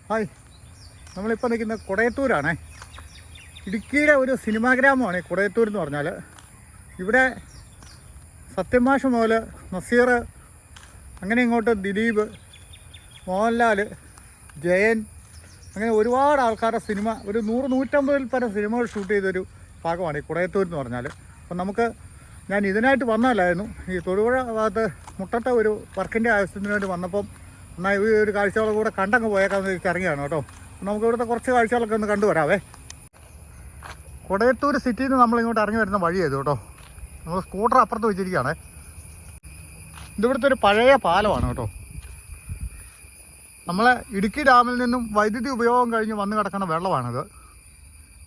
Hi, നമ്മളിപ്പോൾ നിൽക്കുന്നത് കൊടയത്തൂരാണേ. ഇടുക്കിയുടെ ഒരു സിനിമാ ഗ്രാമമാണ് ഈ കൊടയത്തൂർ എന്ന് പറഞ്ഞാൽ. ഇവിടെ സത്യമാഷ് മുതൽ നസീർ, അങ്ങനെ ഇങ്ങോട്ട് ദിലീപ്, മോഹൻലാൽ, ജയൻ, അങ്ങനെ ഒരുപാട് ആൾക്കാരുടെ സിനിമ, ഒരു 100-150 പരം സിനിമകൾ ഷൂട്ട് ചെയ്തൊരു ഭാഗമാണ് ഈ കൊടയത്തൂർ എന്ന് പറഞ്ഞാൽ. അപ്പം ഞാൻ ഇതിനായിട്ട് വന്നതല്ലായിരുന്നു. ഈ തൊടുപുഴ ഭാഗത്ത് മുട്ടത്തെ ഒരു വർക്കിൻ്റെ ആവശ്യത്തിന് വേണ്ടി വന്നപ്പം എന്നാൽ ഈ ഒരു കാഴ്ചകളെ കൂടെ കണ്ടങ്ങ് പോയേക്കാന്ന് വെച്ച് ഇറങ്ങിയാണ് കേട്ടോ. നമുക്ക് ഇവിടുത്തെ കുറച്ച് കാഴ്ചകളൊക്കെ ഒന്ന് കണ്ടുവരാവേ. കൊടയത്തൂർ സിറ്റിയിൽ നിന്ന് നമ്മളിങ്ങോട്ട് ഇറങ്ങി വരുന്ന വഴിയായത് കേട്ടോ. നമ്മൾ സ്കൂട്ടർ അപ്പുറത്ത് വെച്ചിരിക്കുകയാണ്. ഇതിവിടുത്തെ ഒരു പഴയ പാലമാണ് കേട്ടോ. നമ്മളെ ഇടുക്കി ഡാമിൽ നിന്നും വൈദ്യുതി ഉപയോഗം കഴിഞ്ഞ് വന്ന് കിടക്കുന്ന വെള്ളമാണിത്.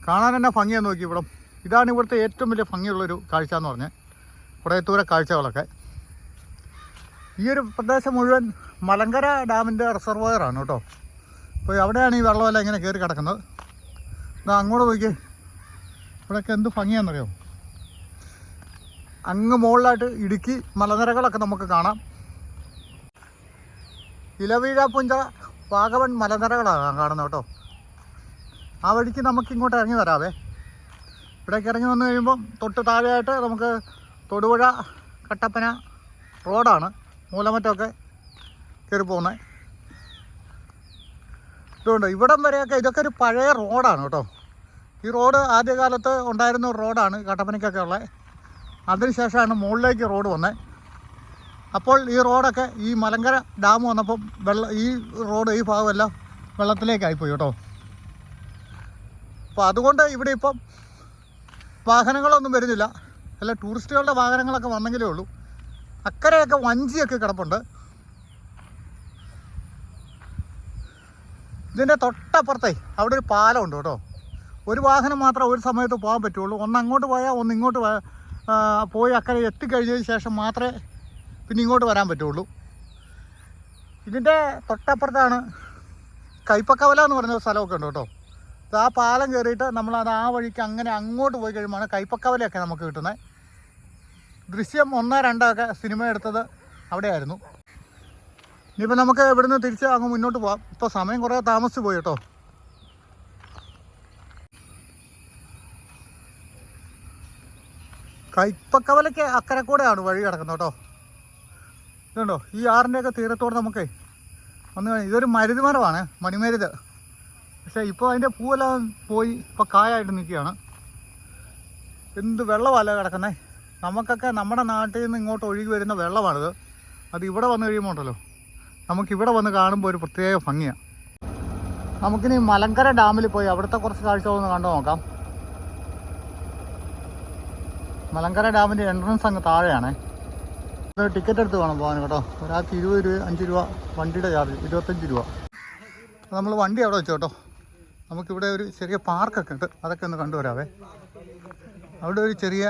കാണാൻ തന്നെ ഭംഗിയാന്ന് നോക്കി ഇവിടം. ഇതാണ് ഇവിടുത്തെ ഏറ്റവും വലിയ ഭംഗിയുള്ളൊരു കാഴ്ച എന്ന് പറഞ്ഞാൽ കൊടയത്തൂരെ കാഴ്ചകളൊക്കെ. ഈ ഒരു പ്രദേശം മുഴുവൻ മലങ്കര ഡാമിൻ്റെ റിസർവോയറാണ് കേട്ടോ. അപ്പോൾ അവിടെയാണ് ഈ വെള്ളമെല്ലാം ഇങ്ങനെ കയറി കിടക്കുന്നത്. ഇതാ അങ്ങോട്ട് നോക്കി, ഇവിടെയൊക്കെ എന്ത് ഭംഗിയാണെന്നറിയോ. അങ്ങ് മുകളിലായിട്ട് ഇടുക്കി മലനിരകളൊക്കെ നമുക്ക് കാണാം. ഇലവീഴാപ്പുഞ്ച, വാഗമൺ മലനിരകളാണ് കാണുന്നത് കേട്ടോ. ആ വഴിക്ക് നമുക്കിങ്ങോട്ട് ഇറങ്ങി വരാവേ. ഇവിടേക്ക് ഇറങ്ങി വന്നു കഴിയുമ്പം തൊട്ട് താഴെയായിട്ട് നമുക്ക് തൊടുപുഴ കട്ടപ്പന റോഡാണ്, മൂലമറ്റമൊക്കെ കയറി പോകുന്നത്. ഇതുകൊണ്ട് ഇവിടം വരെയൊക്കെ ഇതൊക്കെ ഒരു പഴയ റോഡാണ് കേട്ടോ. ഈ റോഡ് ആദ്യകാലത്ത് ഉണ്ടായിരുന്ന ഒരു റോഡാണ് കട്ടപ്പനയ്ക്കൊക്കെ ഉള്ളത്. അതിനുശേഷമാണ് മുകളിലേക്ക് റോഡ് വന്നത്. അപ്പോൾ ഈ റോഡൊക്കെ ഈ മലങ്കര ഡാം വന്നപ്പം ഈ റോഡ് ഈ ഭാഗമെല്ലാം വെള്ളത്തിലേക്കായിപ്പോയി കേട്ടോ. അപ്പോൾ അതുകൊണ്ട് ഇവിടെ ഇപ്പം വാഹനങ്ങളൊന്നും വരുന്നില്ല. അല്ല, ടൂറിസ്റ്റുകളുടെ വാഹനങ്ങളൊക്കെ വന്നെങ്കിലേ ഉള്ളൂ. അക്കരെയൊക്കെ വഞ്ചിയൊക്കെ കിടപ്പുണ്ട്. ഇതിൻ്റെ തൊട്ടപ്പുറത്തേ അവിടെ ഒരു പാലമുണ്ട് കേട്ടോ. ഒരു വാഹനം മാത്രമേ ഒരു സമയത്ത് പോകാൻ പറ്റുള്ളൂ. ഒന്ന് അങ്ങോട്ട് പോയാൽ ഒന്ന് ഇങ്ങോട്ട് പോയി അക്കരെ എത്തിക്കഴിഞ്ഞതിന് ശേഷം മാത്രമേ പിന്നെ ഇങ്ങോട്ട് വരാൻ പറ്റുള്ളൂ. ഇതിൻ്റെ തൊട്ടപ്പുറത്താണ് കൈപ്പക്കവല എന്ന് പറഞ്ഞ സ്ഥലമൊക്കെ ഉണ്ട് കേട്ടോ. ആ പാലം കയറിയിട്ട് നമ്മളത് ആ വഴിക്ക് അങ്ങനെ അങ്ങോട്ട് പോയി കഴിയുമ്പോഴാണ് കൈപ്പക്കവലയൊക്കെ നമുക്ക് കിട്ടുന്നത്. ദൃശ്യം 1-2 സിനിമ എടുത്തത് അവിടെയായിരുന്നു. ഇനിയിപ്പോൾ നമുക്ക് ഇവിടുന്ന് തിരിച്ച് അങ്ങ് മുന്നോട്ട് പോകാം. ഇപ്പോൾ സമയം കുറേ താമസിച്ച് പോയി കേട്ടോ. കൈപ്പക്കവലയ്ക്ക് അക്കരെ കൂടെയാണ് വഴി കിടക്കുന്നത് കേട്ടോ. ഇതുണ്ടോ, ഈ ആറിൻ്റെയൊക്കെ തീരത്തോടെ നമുക്ക് വന്നു കഴിഞ്ഞാൽ ഇതൊരു മരുത് മരമാണ്, മണിമരുത്. പക്ഷേ ഇപ്പോൾ അതിൻ്റെ പൂവെല്ലാം പോയി, ഇപ്പോൾ കായായിട്ട് നിൽക്കുകയാണ്. എന്ത് വെള്ളമല്ല കിടക്കുന്നത്. നമുക്കൊക്കെ നമ്മുടെ നാട്ടിൽ നിന്ന് ഇങ്ങോട്ട് ഒഴുകി വരുന്ന വെള്ളമാണിത്. അത് ഇവിടെ വന്നു കഴിയുമ്പോൾ ഉണ്ടല്ലോ, നമുക്കിവിടെ വന്ന് കാണുമ്പോൾ ഒരു പ്രത്യേക ഭംഗിയാണ്. നമുക്കിനി മലങ്കര ഡാമിൽ പോയി അവിടുത്തെ കുറച്ച് കാഴ്ചകളൊന്ന് കണ്ടു നോക്കാം. മലങ്കര ഡാമിൻ്റെ എൻട്രൻസ് അങ്ങ് താഴെയാണേ. ടിക്കറ്റ് എടുത്ത് വേണം പോകാൻ കേട്ടോ. ഒരാൾക്ക് 20 രൂപ, 5 രൂപ വണ്ടിയുടെ ചാർജ്, 25 രൂപ. നമ്മൾ വണ്ടി അവിടെ വെച്ചു കേട്ടോ. നമുക്കിവിടെ ഒരു ചെറിയ പാർക്കൊക്കെ ഉണ്ട്, അതൊക്കെ ഒന്ന് കണ്ടുവരാവേ. അവിടെ ഒരു ചെറിയ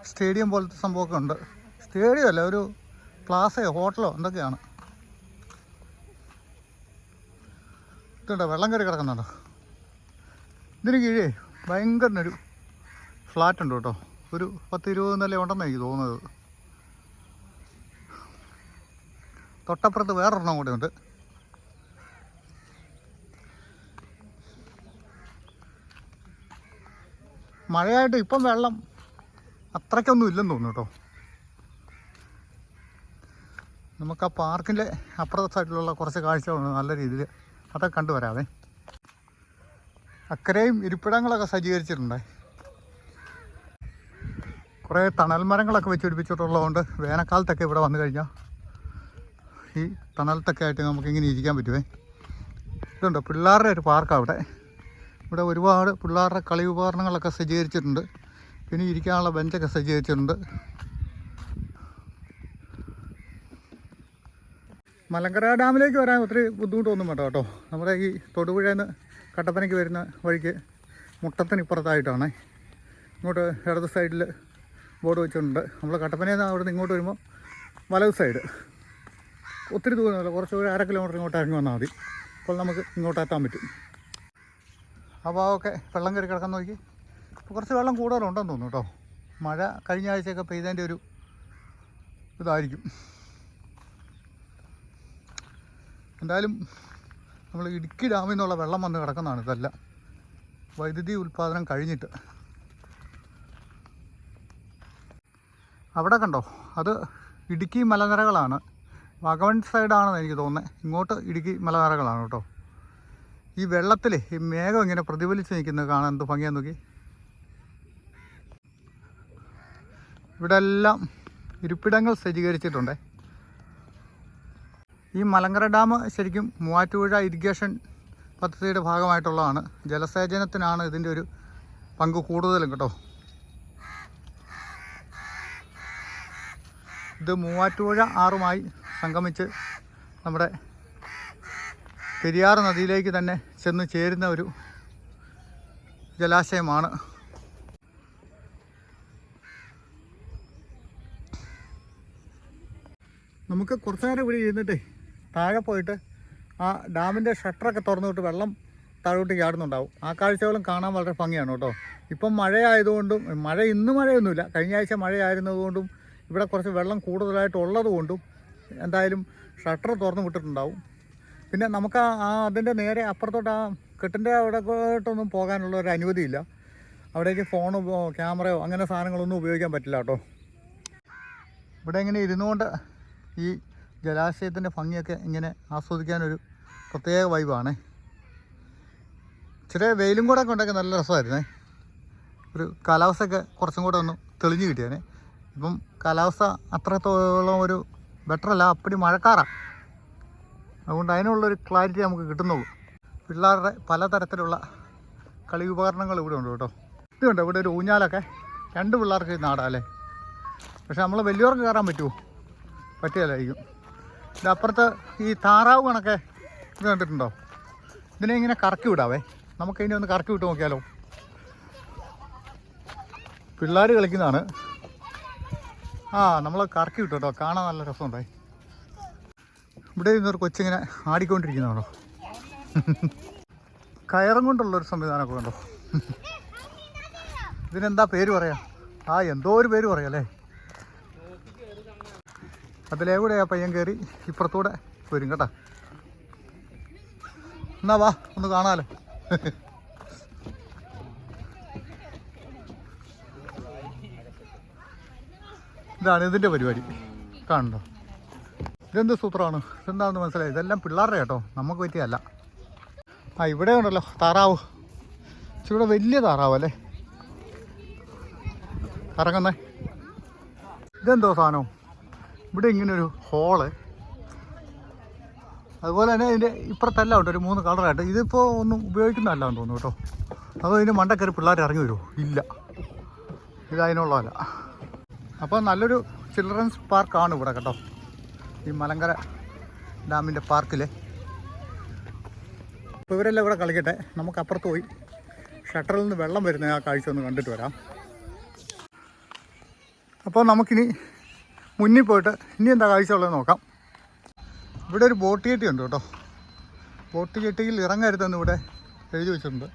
സ്റ്റേഡിയം പോലത്തെ സംഭവമൊക്കെ ഉണ്ട്. സ്റ്റേഡിയം അല്ല, ഒരു പ്ലാസയോ ഹോട്ടലോ എന്തൊക്കെയാണ്. ഇതുണ്ടോ, വെള്ളം കയറി കിടക്കുന്നുണ്ടോ. ഇതിന് കീഴേ ഭയങ്കര ഒരു ഫ്ലാറ്റ് ഉണ്ട് കേട്ടോ. ഒരു 10-20 നില ഉണ്ടെന്നാണ് എനിക്ക് തോന്നുന്നത്. തൊട്ടപ്പുറത്ത് വേറൊരെണ്ണം കൂടെ ഉണ്ട്. മഴയായിട്ട് ഇപ്പം വെള്ളം അത്രയ്ക്കൊന്നും ഇല്ലെന്ന് തോന്നുന്നു കേട്ടോ. നമുക്ക് ആ പാർക്കിൻ്റെ അപ്പുറത്തെ സൈഡിലുള്ള കുറച്ച് കാഴ്ചകളുണ്ട് നല്ല രീതിയിൽ, അതൊക്കെ കണ്ടുവരാവേ. അക്കരെയും ഇരിപ്പിടങ്ങളൊക്കെ സജ്ജീകരിച്ചിട്ടുണ്ട്. കുറേ തണൽ മരങ്ങളൊക്കെ വെച്ച് പിടിപ്പിച്ചിട്ടുള്ളതുകൊണ്ട് വേനൽക്കാലത്തൊക്കെ ഇവിടെ വന്നു കഴിഞ്ഞാൽ ഈ തണലത്തൊക്കെ ആയിട്ട് നമുക്കിങ്ങനെ ഇരിക്കാൻ പറ്റുമേ. ഇതുണ്ട് പിള്ളേരുടെ ഒരു പാർക്കാണ് അവിടെ. ഇവിടെ ഒരുപാട് പിള്ളേരുടെ കളി ഉപകരണങ്ങളൊക്കെ സജ്ജീകരിച്ചിട്ടുണ്ട്. പിന്നെ ഇരിക്കാനുള്ള ബെഞ്ചൊക്കെ സജ്ജീകരിച്ചിട്ടുണ്ട്. മലങ്കര ഡാമിലേക്ക് വരാൻ ഒത്തിരി ബുദ്ധിമുട്ടൊന്നും വേണ്ട കേട്ടോ. നമ്മുടെ ഈ തൊടുപുഴയിൽ നിന്ന് കട്ടപ്പനയ്ക്ക് വരുന്ന വഴിക്ക് മുട്ടത്തിന് ഇപ്പുറത്തായിട്ടാണ്. ഇങ്ങോട്ട് ഇടത് സൈഡിൽ ബോർഡ് വെച്ചിട്ടുണ്ട്. നമ്മൾ കട്ടപ്പനയിൽ നിന്ന് അവിടെ നിന്ന് ഇങ്ങോട്ട് വരുമ്പോൾ വലത് സൈഡ്. ഒത്തിരി ദൂരമല്ല, കുറച്ച് ഒരു 1/2 കിലോമീറ്റർ ഇങ്ങോട്ട് ഇറങ്ങി വന്നാൽ മതി. അപ്പോൾ നമുക്ക് ഇങ്ങോട്ട് എത്താൻ പറ്റും. ആ ഭാഗമൊക്കെ വെള്ളം കയറി കിടക്കാൻ നോക്കി. ഇപ്പോൾ കുറച്ച് വെള്ളം കൂടുതലുണ്ടെന്ന് തോന്നുന്നു കേട്ടോ. മഴ കഴിഞ്ഞ ആഴ്ചയൊക്കെ പെയ്തതിൻ്റെ ഒരു ഇതായിരിക്കും. എന്തായാലും നമ്മൾ ഇടുക്കി ഡാമിൽ നിന്നുള്ള വെള്ളം വന്ന് കിടക്കുന്നതാണ് ഇതെല്ലാം. വൈദ്യുതി ഉൽപ്പാദനം കഴിഞ്ഞിട്ട്. അവിടെ കണ്ടോ, അത് ഇടുക്കി മലനിരകളാണ്. വാഗമൺ സൈഡാണെന്ന് എനിക്ക് തോന്നുന്നത്. ഇങ്ങോട്ട് ഇടുക്കി മലനിരകളാണ് കേട്ടോ. ഈ വെള്ളത്തിൽ ഈ മേഘം ഇങ്ങനെ പ്രതിഫലിച്ച് നിൽക്കുന്നത് കാണാൻ എന്ത് ഭംഗിയാന്ന് നോക്കി. ഇവിടെ എല്ലാം ഇരിപ്പിടങ്ങൾ സജ്ജീകരിച്ചിട്ടുണ്ട്. ഈ മലങ്കര ഡാം ശരിക്കും മൂവാറ്റുപുഴ ഇറിഗേഷൻ പദ്ധതിയുടെ ഭാഗമായിട്ടുള്ളതാണ്. ജലസേചനത്തിനാണ് ഇതിൻ്റെ ഒരു പങ്ക് കൂടുതലും കേട്ടോ. ഇത് മൂവാറ്റുപുഴ ആറുമായി സംഗമിച്ച് നമ്മുടെ പെരിയാർ നദിയിലേക്ക് തന്നെ ചെന്ന് ചേരുന്ന ഒരു ജലാശയമാണ്. നമുക്ക് കുറച്ച് നേരം ഇവിടെ ഇരുന്നിട്ടേ താഴെ പോയിട്ട് ആ ഡാമിൻ്റെ ഷട്ടറൊക്കെ തുറന്നിട്ട് വെള്ളം താഴോട്ട് ചാടുന്നുണ്ടാവും. ആ കാഴ്ചകളും കാണാൻ വളരെ ഭംഗിയാണ് കേട്ടോ. ഇപ്പം മഴയായതുകൊണ്ടും, ഇന്ന് മഴയൊന്നുമില്ല, കഴിഞ്ഞ ആഴ്ച മഴയായിരുന്നതുകൊണ്ടും ഇവിടെ കുറച്ച് വെള്ളം കൂടുതലായിട്ടുള്ളത് കൊണ്ടും എന്തായാലും ഷട്ടർ തുറന്ന് വിട്ടിട്ടുണ്ടാവും. പിന്നെ നമുക്ക് അതിൻ്റെ നേരെ അപ്പുറത്തോട്ട് ആ കെട്ടിൻ്റെ അവിടേക്കോട്ടൊന്നും പോകാനുള്ള ഒരു അനുമതിയില്ല. അവിടേക്ക് ഫോണോ ക്യാമറയോ അങ്ങനെ സാധനങ്ങളൊന്നും ഉപയോഗിക്കാൻ പറ്റില്ല കേട്ടോ. ഇവിടെ ഇങ്ങനെ ഇരുന്നുകൊണ്ട് ഈ ജലാശയത്തിൻ്റെ ഭംഗിയൊക്കെ ഇങ്ങനെ ആസ്വദിക്കാനൊരു പ്രത്യേക വൈബാണ്. ചെറിയ വെയിലും കൂടെ ഒക്കെ ഉണ്ടെങ്കിൽ നല്ല രസമായിരുന്നേ. ഒരു കാലാവസ്ഥയൊക്കെ കുറച്ചും കൂടെ ഒന്ന് തെളിഞ്ഞു കിട്ടിയാനേ. ഇപ്പം കാലാവസ്ഥ അത്രത്തോളം ഒരു ബെറ്ററല്ല, അപ്പടി മഴക്കാറാണ്. അതുകൊണ്ട് അതിനുള്ളൊരു ക്ലാരിറ്റി നമുക്ക് കിട്ടുന്നുള്ളൂ. പിള്ളേരുടെ പലതരത്തിലുള്ള കളി ഉപകരണങ്ങൾ ഇവിടെ ഉണ്ട് കേട്ടോ. ഇതുണ്ട് ഇവിടെ ഒരു ഊഞ്ഞാലൊക്കെ 2 പിള്ളേർക്ക് നാടാല്ലേ. പക്ഷെ നമ്മൾ വലിയവർക്ക് കയറാൻ പറ്റുമോ? പറ്റിയല്ലായിരിക്കും. ഇതപ്പുറത്ത് ഈ താറാവ് കണക്കെ ഇത് കണ്ടിട്ടുണ്ടോ? ഇതിനെ ഇങ്ങനെ കറക്കി വിടാവേ. നമുക്കിതിനെ ഒന്ന് കറക്കി വിട്ട് നോക്കിയാലോ. പിള്ളേർ കളിക്കുന്നതാണ്. നമ്മൾ കറക്കി വിട്ടു കേട്ടോ. കാണാൻ നല്ല രസമുണ്ടായി. ഇവിടെ ഇന്നൊരു കൊച്ചിങ്ങനെ ആടിക്കൊണ്ടിരിക്കുന്നതാണോ. കയറും കൊണ്ടുള്ളൊരു സംവിധാനമൊക്കെ കണ്ടോ. ഇതിനെന്താ പേര് പറയാം? എന്തോ ഒരു പേര് പറയാം അല്ലേ. അതിലേക്കൂടെ ആ പയ്യൻ കയറി ഇപ്പുറത്തൂടെ വരും കേട്ടോ. എന്നാ വാ ഒന്ന് കാണാമല്ലോ. ഇതാണ് ഇതിൻ്റെ പരിപാടി. കാണുന്നുണ്ടോ? ഇതെന്ത് സൂത്രമാണ്, ഇതെന്താണെന്ന് മനസ്സിലായി. ഇതെല്ലാം പിള്ളേരുടെ കേട്ടോ, നമുക്ക് പറ്റിയല്ല. ഇവിടെ ഉണ്ടല്ലോ താറാവ്. ഇച്ചിരി വലിയ താറാവ് അല്ലേ കറങ്ങുന്നേ. ഇതെന്തോ സാധനം? ഇവിടെ ഇങ്ങനൊരു ഹോള്. അതുപോലെ തന്നെ ഇതിൻ്റെ ഇപ്പുറത്തെല്ലാം ഉണ്ട് ഒരു 3 കളറായിട്ട്. ഇതിപ്പോൾ ഒന്നും ഉപയോഗിക്കുന്നതല്ലാന്ന് തോന്നുന്നു കേട്ടോ. അതോ ഇതിൻ്റെ മണ്ടക്കറി പിള്ളേർ ഇറങ്ങി വരുമോ? ഇല്ല, ഇതതിനുള്ളതല്ല. അപ്പോൾ നല്ലൊരു ചിൽഡ്രൻസ് പാർക്കാണ് ഇവിടെ കേട്ടോ, ഈ മലങ്കര ഡാമിൻ്റെ പാർക്കിൽ. അപ്പോൾ ഇവരെല്ലാം ഇവിടെ കളിക്കട്ടെ. നമുക്ക് അപ്പുറത്ത് പോയി ഷട്ടറിൽ നിന്ന് വെള്ളം വരുന്ന ആ കാഴ്ച ഒന്ന് കണ്ടിട്ട് വരാം. അപ്പോൾ നമുക്കിനി മുന്നിൽ പോയിട്ട് ഇനി എന്താ കാഴ്ച ഉള്ളത് നോക്കാം. ഇവിടെ ഒരു ബോട്ട് ജെട്ടി ഉണ്ട് കേട്ടോ. ബോട്ട് ജെട്ടിയിൽ ഇറങ്ങരുതെന്ന് ഇവിടെ എഴുതി വെച്ചിട്ടുണ്ട്.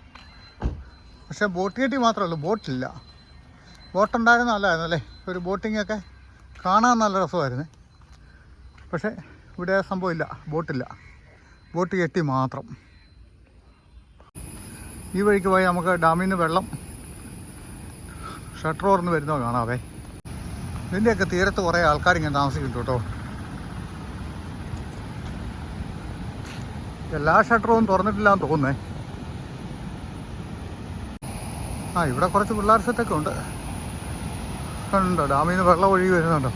പക്ഷേ ബോട്ട് ജെട്ടി മാത്രമല്ല, ബോട്ടില്ല. ബോട്ടുണ്ടായിരുന്ന നല്ലതായിരുന്നു അല്ലേ. ഒരു ബോട്ടിങ്ങൊക്കെ കാണാൻ നല്ല രസമായിരുന്നു. പക്ഷേ ഇവിടെ സംഭവമില്ല, ബോട്ടില്ല, ബോട്ട് ജെട്ടി മാത്രം. ഈ വഴിക്ക് പോയി നമുക്ക് ഡാമിൽ നിന്ന് വെള്ളം ഷട്ടർ തുറന്ന് വരുന്നോ കാണാവേ. ഇതിൻ്റെയൊക്കെ തീരത്ത് കുറേ ആൾക്കാരിങ്ങനെ താമസിക്കുന്നുണ്ട് കേട്ടോ. എല്ലാ ഷട്ടറും തുറന്നിട്ടില്ലാന്ന് തോന്നുന്നേ. ഇവിടെ കുറച്ച് പിള്ളേർ സെറ്റൊക്കെ ഉണ്ട്. കണ്ടോ ഡാമിൽ നിന്ന് വെള്ളം ഒഴുകി വരുന്നുണ്ടോ.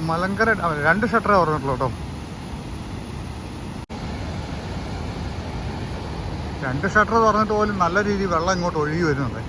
മലങ്കര ഡാം 2 ഷട്ടറേ തുറന്നിട്ടുള്ളൂ കേട്ടോ. 2 ഷട്ടർ തുറന്നിട്ട് പോലും നല്ല രീതിയിൽ വെള്ളം ഇങ്ങോട്ട് ഒഴുകി വരുന്നുണ്ട്.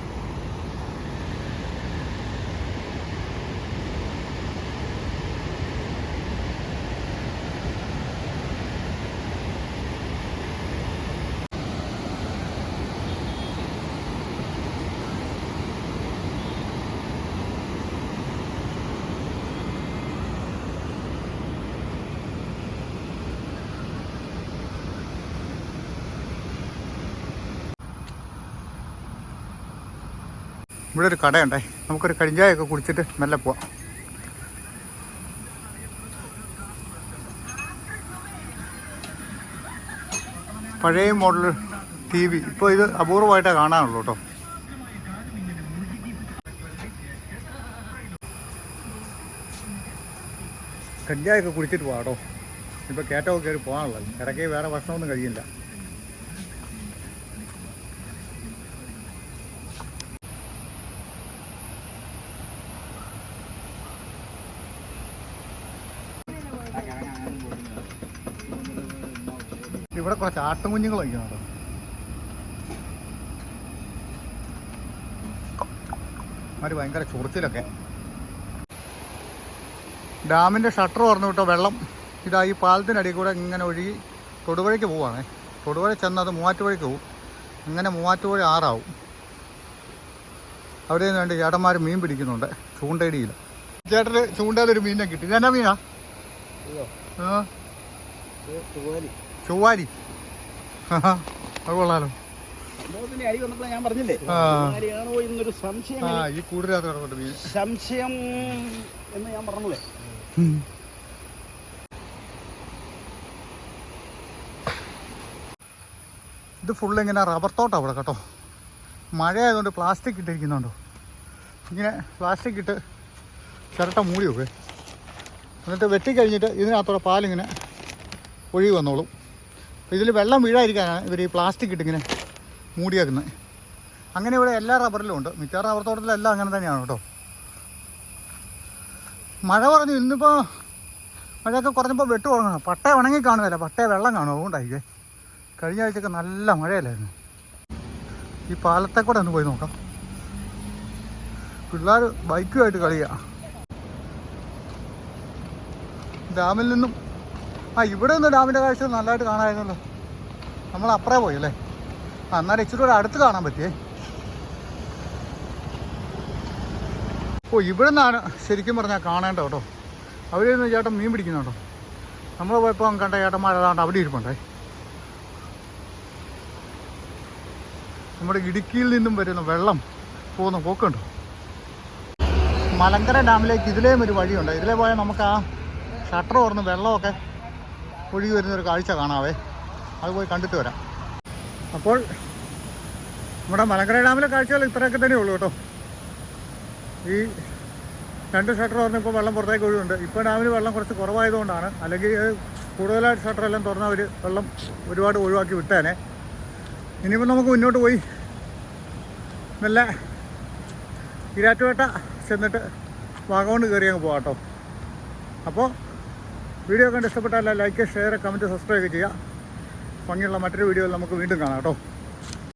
ഇവിടെ ഒരു കടയുണ്ടേ, നമുക്കൊരു കരിഞ്ചായൊക്കെ കുടിച്ചിട്ട് മെല്ലെ പോവാം. പഴയ മോഡൽ TV. ഇപ്പോൾ ഇത് അപൂർവമായിട്ടേ കാണാനുള്ളൂ കേട്ടോ. കഞ്ചായൊക്കെ കുടിച്ചിട്ട് പോകാം. ഇപ്പോൾ കയറ്റമൊക്കെ കയറി പോകാനുള്ളത്. ഇടയ്ക്ക് വേറെ ഭക്ഷണമൊന്നും കഴിയില്ല. ഇവിടെ കുറച്ച് ആട്ടുംകുഞ്ഞുങ്ങൾ വയ്ക്കുന്നുണ്ടോ. അവർ ഭയങ്കര ചൊറിച്ചിലൊക്കെ. ഡാമിൻ്റെ ഷട്ടർ തുറന്നു വിട്ടോ വെള്ളം ഇതാ ഈ പാലത്തിനടിയിൽ കൂടെ ഇങ്ങനെ ഒഴുകി തൊടുപുഴയ്ക്ക് പോവുകയാണേ. തൊടുപുഴ ചെന്നത് മൂവാറ്റുപുഴയ്ക്ക് പോവും. അങ്ങനെ മൂവാറ്റുപുഴ ആറാവും. അവിടെ നിന്ന് വേണ്ടി ചേട്ടന്മാർ മീൻ പിടിക്കുന്നുണ്ട് ചൂണ്ടയിടിയിൽ. ചേട്ടന് ചൂണ്ടയിലൊരു മീനെ കിട്ടി. ഇതെന്നാ മീനാ? ചൊവ്വാരി. അത് കൊള്ളാലോ. ഞാൻ പറഞ്ഞില്ലേ ഈ കൂടുതൽ മീൻ സംശയം എന്ന് ഞാൻ പറഞ്ഞല്ലേ. ഇത് ഫുള്ള് ഇങ്ങനെ റബ്ബർ തോട്ടം അവിടെ കേട്ടോ. മഴ ആയതുകൊണ്ട് പ്ലാസ്റ്റിക് ഇട്ടിരിക്കുന്നുണ്ടോ. ഇങ്ങനെ പ്ലാസ്റ്റിക് ഇട്ട് ചിരട്ട മൂടി വെക്കേ. എന്നിട്ട് വെട്ടിക്കഴിഞ്ഞിട്ട് ഇതിനകത്തോടെ പാലിങ്ങനെ ഒഴുകി വന്നോളും. അപ്പോൾ ഇതിൽ വെള്ളം വീഴാതിരിക്കാനാണ് ഇവർ ഈ പ്ലാസ്റ്റിക് ഇട്ടിങ്ങനെ മൂടിയേക്കുന്നത്. അങ്ങനെ ഇവിടെ എല്ലാ റബ്ബറിലും ഉണ്ട്. മിക്ക റബ്ബർ തോട്ടത്തിലെല്ലാം അങ്ങനെ തന്നെയാണ് കേട്ടോ. മഴ പറഞ്ഞു. ഇന്നിപ്പോൾ മഴയൊക്കെ കുറഞ്ഞപ്പോൾ വെട്ട് തുടങ്ങണം. പട്ട ഉണങ്ങി കാണുകയല്ല, പട്ട വെള്ളം കാണും. അതുകൊണ്ടായിരിക്കേ. കഴിഞ്ഞ ആഴ്ചയൊക്കെ നല്ല മഴയല്ലായിരുന്നു. ഈ പാലത്തെ കൂടെ ഒന്ന് പോയി നോക്കാം. പിള്ളേർ ബൈക്കുമായിട്ട് കളിയാണ്. ഡാമിൽ നിന്നും ഇവിടെ നിന്ന് ഡാമിൻ്റെ കാഴ്ച നല്ലതായിട്ട് കാണാമായിരുന്നല്ലോ. നമ്മൾ അപ്പുറേ പോയി അല്ലേ. എന്നാലും ഇച്ചിരി കൂടെ അടുത്ത് കാണാൻ പറ്റിയേ. ഇവിടെ നിന്നാണ് ശരിക്കും പറഞ്ഞാൽ കാണേണ്ടത് കേട്ടോ. അവിടെ നിന്ന് ചേട്ടൻ മീൻ പിടിക്കുന്നുണ്ടോ. നമ്മൾ പോയപ്പോൾ കണ്ട ചേട്ടന്മാർ ഏതാണ്ട് അവിടെ ഇരിപ്പുണ്ടേ. നമ്മുടെ ഇടുക്കിയിൽ നിന്നും വരുന്ന വെള്ളം പോകുന്ന പോക്കുണ്ടോ. മലങ്കര ഡാമിലേക്ക് ഇതിലേയും ഒരു വഴിയുണ്ട്. ഇതിലേ പോയാൽ നമുക്ക് ആ ഷട്ടർ തുറന്ന് വെള്ളമൊക്കെ ഒഴുകി വരുന്നൊരു കാഴ്ച കാണാവേ. അത് പോയി കണ്ടിട്ട് വരാം. അപ്പോൾ നമ്മുടെ മലങ്കര ഡാമിലെ കാഴ്ചകൾ ഇത്രയൊക്കെ തന്നെ ഉള്ളൂ കേട്ടോ. ഈ 2 ഷട്ടർ തുറന്നിപ്പോൾ വെള്ളം പുറത്തേക്ക് ഒഴുകുന്നുണ്ട്. ഇപ്പോൾ ഡാമിൽ വെള്ളം കുറച്ച് കുറവായതുകൊണ്ടാണ്. അല്ലെങ്കിൽ കൂടുതലായിട്ട് ഷട്ടറെല്ലാം തുറന്നവർ വെള്ളം ഒരുപാട് ഒഴിവാക്കി വിട്ടേനെ. ഇനിയിപ്പോൾ നമുക്ക് മുന്നോട്ട് പോയി നല്ല ഇരാറ്റുപേട്ട ചെന്നിട്ട് വാഗമൺ കയറി അങ്ങ് പോകാം കേട്ടോ. അപ്പോൾ വീഡിയോ കണ്ട് ഇഷ്ടപ്പെട്ടാൽ ലൈക്ക്, ഷെയർ, കമൻറ്റ്, സബ്സ്ക്രൈബ് ചെയ്യുക. ഭംഗിയുള്ള മറ്റൊരു വീഡിയോയിൽ നമുക്ക് വീണ്ടും കാണാം കേട്ടോ.